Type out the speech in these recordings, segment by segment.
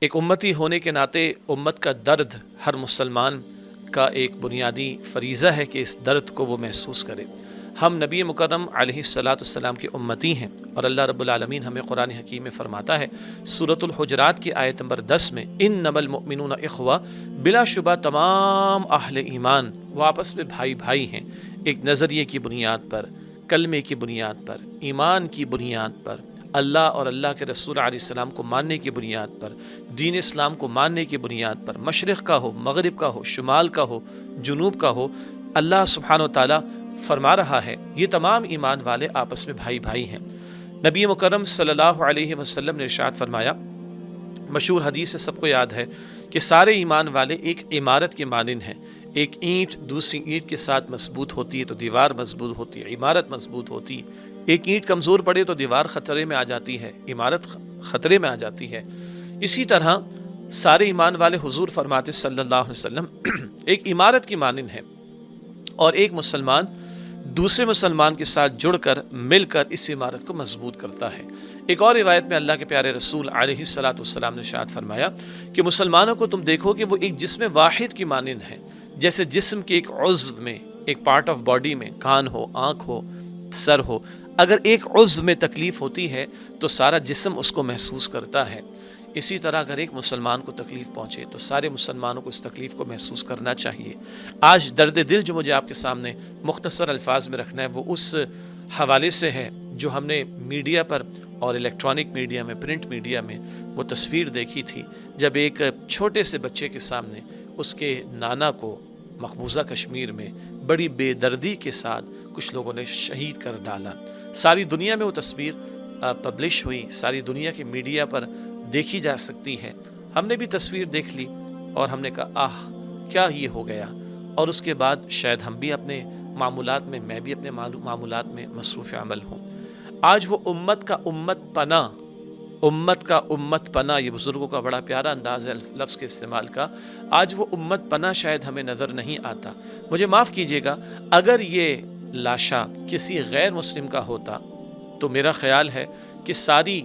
ایک امتی ہونے کے ناطے امت کا درد ہر مسلمان کا ایک بنیادی فریضہ ہے کہ اس درد کو وہ محسوس کرے۔ ہم نبی مکرم علیہ الصلاۃ والسلام کی امتی ہیں، اور اللہ رب العالمین ہمیں قرآن حکیم میں فرماتا ہے سورۃ الحجرات کی آیت نمبر 10 میں، انما المؤمنون اخوہ، بلا شبہ تمام اہل ایمان وہ آپس میں بھائی بھائی ہیں، ایک نظریے کی بنیاد پر، کلمے کی بنیاد پر، ایمان کی بنیاد پر، اللہ اور اللہ کے رسول علیہ السلام کو ماننے کی بنیاد پر، دین اسلام کو ماننے کی بنیاد پر، مشرق کا ہو، مغرب کا ہو، شمال کا ہو، جنوب کا ہو، اللہ سبحانہ و تعالیٰ فرما رہا ہے یہ تمام ایمان والے آپس میں بھائی بھائی ہیں۔ نبی مکرم صلی اللہ علیہ وسلم نے ارشاد فرمایا، مشہور حدیث سے سب کو یاد ہے کہ سارے ایمان والے ایک عمارت کے مانند ہیں، ایک اینٹ دوسری اینٹ کے ساتھ مضبوط ہوتی ہے تو دیوار مضبوط ہوتی ہے، عمارت مضبوط ہوتی ہے۔ ایک اینٹ کمزور پڑے تو دیوار خطرے میں آ جاتی ہے، عمارت خطرے میں آ جاتی ہے۔ اسی طرح سارے ایمان والے، حضور فرماتے صلی اللہ علیہ وسلم، ایک عمارت کی مانند ہے، اور ایک مسلمان دوسرے مسلمان کے ساتھ جڑ کر مل کر اس عمارت کو مضبوط کرتا ہے۔ ایک اور روایت میں اللہ کے پیارے رسول علیہ الصلاۃ والسلام نے ارشاد فرمایا کہ مسلمانوں کو تم دیکھو کہ وہ ایک جسم واحد کی مانند ہے، جیسے جسم کے ایک عضو میں، ایک پارٹ آف باڈی میں، کان ہو، آنکھ ہو، سر ہو، اگر ایک عضو میں تکلیف ہوتی ہے تو سارا جسم اس کو محسوس کرتا ہے۔ اسی طرح اگر ایک مسلمان کو تکلیف پہنچے تو سارے مسلمانوں کو اس تکلیف کو محسوس کرنا چاہیے۔ آج درد دل جو مجھے آپ کے سامنے مختصر الفاظ میں رکھنا ہے وہ اس حوالے سے ہے جو ہم نے میڈیا پر اور الیکٹرانک میڈیا میں، پرنٹ میڈیا میں وہ تصویر دیکھی تھی، جب ایک چھوٹے سے بچے کے سامنے اس کے نانا کو مقبوضہ کشمیر میں بڑی بے دردی کے ساتھ کچھ لوگوں نے شہید کر ڈالا۔ ساری دنیا میں وہ تصویر پبلش ہوئی، ساری دنیا کے میڈیا پر دیکھی جا سکتی ہے۔ ہم نے بھی تصویر دیکھ لی اور ہم نے کہا کیا یہ ہو گیا، اور اس کے بعد شاید ہم بھی اپنے معمولات میں، میں بھی اپنے معمولات میں مصروف عمل ہوں۔ آج وہ امت کا امت پناہ، امت کا امت پناہ، یہ بزرگوں کا بڑا پیارا انداز ہے لفظ کے استعمال کا، آج وہ امت پناہ شاید ہمیں نظر نہیں آتا۔ مجھے معاف کیجیے گا، اگر یہ لاشا کسی غیر مسلم کا ہوتا تو میرا خیال ہے کہ ساری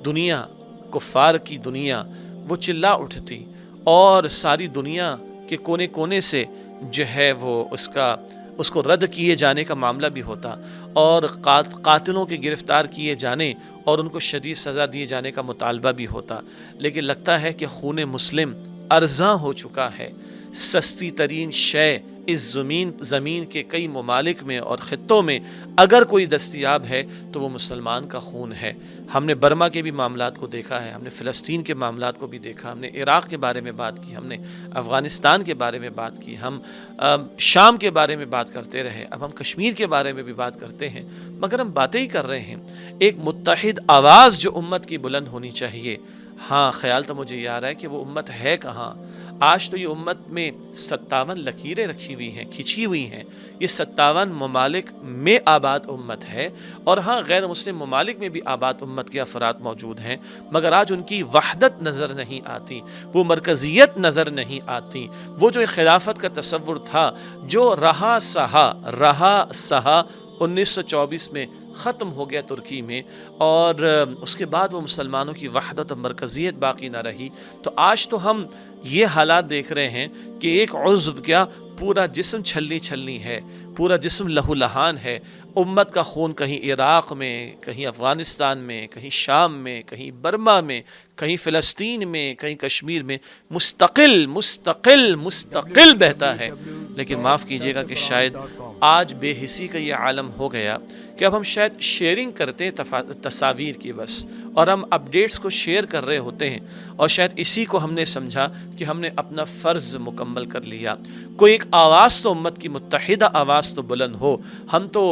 دنیا، کفار کی دنیا، وہ چلا اٹھتی اور ساری دنیا کے کونے کونے سے جو ہے وہ اس کو رد کیے جانے کا معاملہ بھی ہوتا، اور قاتلوں کے گرفتار کیے جانے اور ان کو شدید سزا دیے جانے کا مطالبہ بھی ہوتا۔ لیکن لگتا ہے کہ خون مسلم ارزاں ہو چکا ہے، سستی ترین شے اس زمین کے کئی ممالک میں اور خطوں میں اگر کوئی دستیاب ہے تو وہ مسلمان کا خون ہے۔ ہم نے برما کے بھی معاملات کو دیکھا ہے، ہم نے فلسطین کے معاملات کو بھی دیکھا، ہم نے عراق کے بارے میں بات کی، ہم نے افغانستان کے بارے میں بات کی، ہم شام کے بارے میں بات کرتے رہے، اب ہم کشمیر کے بارے میں بھی بات کرتے ہیں، مگر ہم باتیں ہی کر رہے ہیں۔ ایک متحد آواز جو امت کی بلند ہونی چاہیے۔ ہاں، خیال تو مجھے یہ آ رہا ہے کہ وہ امت ہے کہاں؟ آج تو یہ امت میں 57 لکیریں رکھی ہوئی ہیں، کھینچی ہوئی ہیں، یہ 57 ممالک میں آباد امت ہے، اور ہاں غیر مسلم ممالک میں بھی آباد امت کے افراد موجود ہیں، مگر آج ان کی وحدت نظر نہیں آتی، وہ مرکزیت نظر نہیں آتی، وہ جو خلافت کا تصور تھا جو رہا سہا 1924 میں ختم ہو گیا ترکی میں، اور اس کے بعد وہ مسلمانوں کی وحدت اور مرکزیت باقی نہ رہی۔ تو آج تو ہم یہ حالات دیکھ رہے ہیں کہ ایک عضو کیا، پورا جسم چھلنی ہے، پورا جسم لہو لہان ہے۔ امت کا خون کہیں عراق میں، کہیں افغانستان میں، کہیں شام میں، کہیں برما میں، کہیں فلسطین میں، کہیں کشمیر میں مستقل بہتا ہے۔ لیکن معاف کیجیے گا کہ شاید آج بے حسی کا یہ عالم ہو گیا کہ اب ہم شاید شیئرنگ کرتے ہیں تصاویر کی بس، اور ہم اپڈیٹس کو شیئر کر رہے ہوتے ہیں، اور شاید اسی کو ہم نے سمجھا کہ ہم نے اپنا فرض مکمل کر لیا۔ کوئی ایک آواز تو امت کی متحدہ آواز تو بلند ہو۔ ہم تو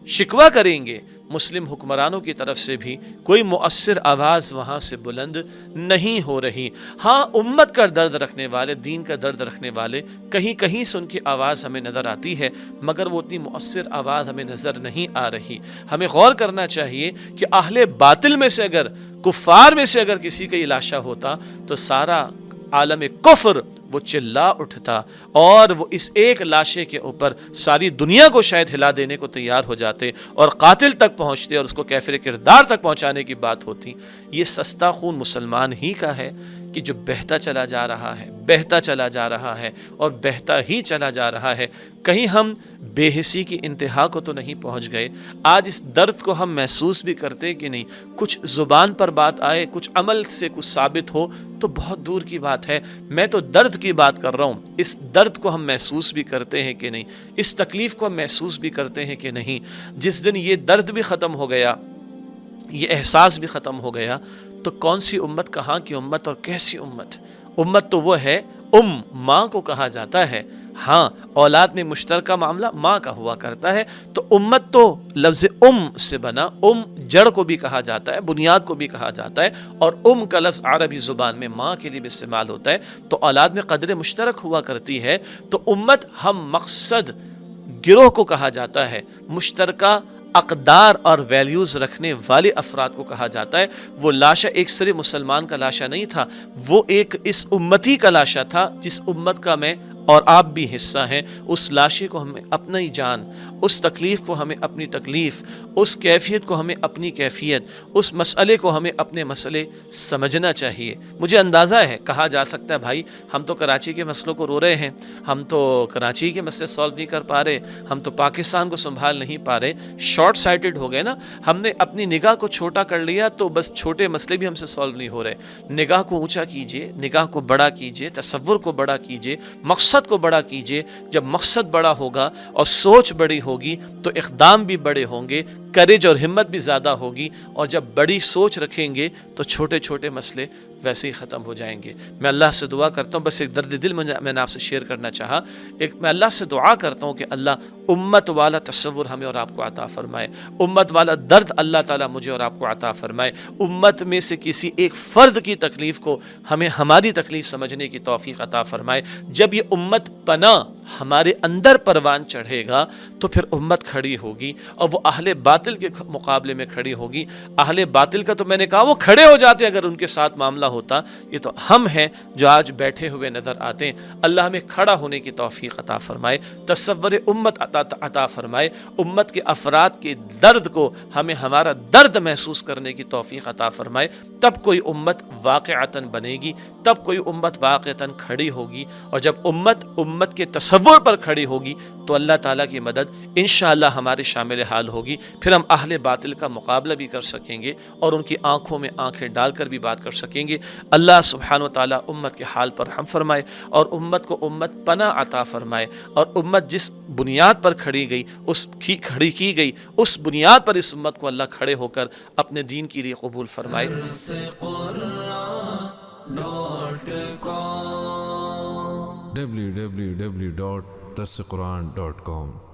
شکوہ کریں گے مسلم حکمرانوں کی طرف سے بھی، کوئی مؤثر آواز وہاں سے بلند نہیں ہو رہی۔ ہاں، امت کا درد رکھنے والے، دین کا درد رکھنے والے، کہیں کہیں سے ان کی آواز ہمیں نظر آتی ہے، مگر وہ اتنی مؤثر آواز ہمیں نظر نہیں آ رہی۔ ہمیں غور کرنا چاہیے کہ اہل باطل میں سے اگر، کفار میں سے اگر کسی کا یہ لاشا ہوتا تو سارا عالم کفر وہ چلا اٹھتا، اور وہ اس ایک لاشے کے اوپر ساری دنیا کو شاید ہلا دینے کو تیار ہو جاتے، اور قاتل تک پہنچتے اور اس کو کافر کردار تک پہنچانے کی بات ہوتی۔ یہ سستا خون مسلمان ہی کا ہے، کہ جو بہتا چلا جا رہا ہے، بہتا چلا جا رہا ہے اور بہتا ہی چلا جا رہا ہے، کہیں ہم بے حسی کی انتہا کو تو نہیں پہنچ گئے؟ آج اس درد کو ہم محسوس بھی کرتے کہ نہیں؟ کچھ زبان پر بات آئے، کچھ عمل سے کچھ ثابت ہو تو بہت دور کی بات ہے، میں تو درد کی بات کر رہا ہوں۔ اس درد کو ہم محسوس بھی کرتے ہیں کہ نہیں؟ اس تکلیف کو ہم محسوس بھی کرتے ہیں کہ نہیں؟ جس دن یہ درد بھی ختم ہو گیا، یہ احساس بھی ختم ہو گیا، تو کون سی امت، کہاں کی امت اور کیسی امت؟ امت تو وہ ہے، ماں کو کہا جاتا ہے۔ ہاں، اولاد میں مشترکہ معاملہ ماں کا ہوا کرتا ہے، تو امت تو لفظ سے بنا، جڑ کو بھی کہا جاتا ہے، بنیاد کو بھی کہا جاتا ہے، اور کا لفظ عربی زبان میں ماں کے لیے بھی استعمال ہوتا ہے، تو اولاد میں قدر مشترک ہوا کرتی ہے۔ تو امت ہم مقصد گروہ کو کہا جاتا ہے، مشترکہ اقدار اور ویلیوز رکھنے والے افراد کو کہا جاتا ہے۔ وہ لاشا ایک صرف مسلمان کا لاشا نہیں تھا، وہ ایک اس امتی کا لاشا تھا جس امت کا میں اور آپ بھی حصہ ہیں۔ اس لاشے کو ہمیں اپنی جان، اس تکلیف کو ہمیں اپنی تکلیف، اس کیفیت کو ہمیں اپنی کیفیت، اس مسئلے کو ہمیں اپنے مسئلے سمجھنا چاہیے۔ مجھے اندازہ ہے، کہا جا سکتا ہے بھائی ہم تو کراچی کے مسئلوں کو رو رہے ہیں، ہم تو کراچی کے مسئلے سالو نہیں کر پا رہے، ہم تو پاکستان کو سنبھال نہیں پا رہے، شارٹ سائٹڈ ہو گئے نا۔ ہم نے اپنی نگاہ کو چھوٹا کر لیا تو بس چھوٹے مسئلے بھی ہم سے سالو نہیں ہو رہے۔ نگاہ کو اونچا کیجئے، نگاہ کو بڑا کیجئے، تصور کو بڑا کیجئے، مقصد کو بڑا کیجئے۔ جب مقصد بڑا ہوگا اور سوچ بڑی ہوگی تو اقدام بھی بڑے ہوں گے، کریج اور ہمت بھی زیادہ ہوگی، اور جب بڑی سوچ رکھیں گے تو چھوٹے چھوٹے مسئلے ویسے ہی ختم ہو جائیں گے۔ میں اللہ سے دعا کرتا ہوں، بس ایک درد دل میں نے آپ سے شیئر کرنا چاہا، میں اللہ سے دعا کرتا ہوں کہ اللہ امت والا تصور ہمیں اور آپ کو عطا فرمائے، امت والا درد اللہ تعالیٰ مجھے اور آپ کو عطا فرمائے، امت میں سے کسی ایک فرد کی تکلیف کو ہمیں ہماری تکلیف سمجھنے کی توفیق عطا فرمائے۔ جب یہ امت پناہ ہمارے اندر پروان چڑھے گا تو پھر امت کھڑی ہوگی، اور وہ اہل باطل کے مقابلے میں کھڑی ہوگی۔ اہل باطل کا تو میں نے کہا وہ کھڑے ہو جاتے اگر ان کے ساتھ معاملہ ہوتا، یہ تو ہم ہیں جو آج بیٹھے ہوئے نظر آتے ہیں۔ اللہ ہمیں کھڑا ہونے کی توفیق عطا فرمائے، تصور امت عطا فرمائے، امت کے افراد کے درد کو ہمیں ہمارا درد محسوس کرنے کی توفیق عطا فرمائے۔ تب کوئی امت واقعتاً بنے گی، تب کوئی امت واقعتاً کھڑی ہوگی، اور جب امت کے تصور پر کھڑی ہوگی تو اللہ تعالیٰ کی مدد انشاءاللہ ہمارے شامل حال ہوگی۔ پھر ہم اہل باطل کا مقابلہ بھی کر سکیں گے اور ان کی آنکھوں میں آنکھیں ڈال کر بھی بات کر سکیں گے۔ اللہ سبحانہ و تعالیٰ امت کے حال پر رحم فرمائے، اور امت کو امت پناہ عطا فرمائے، اور امت جس بنیاد پر کھڑی کی گئی اس بنیاد پر اس امت کو اللہ کھڑے ہو کر اپنے دین کے لیے قبول فرمائے۔ www.darsequran.com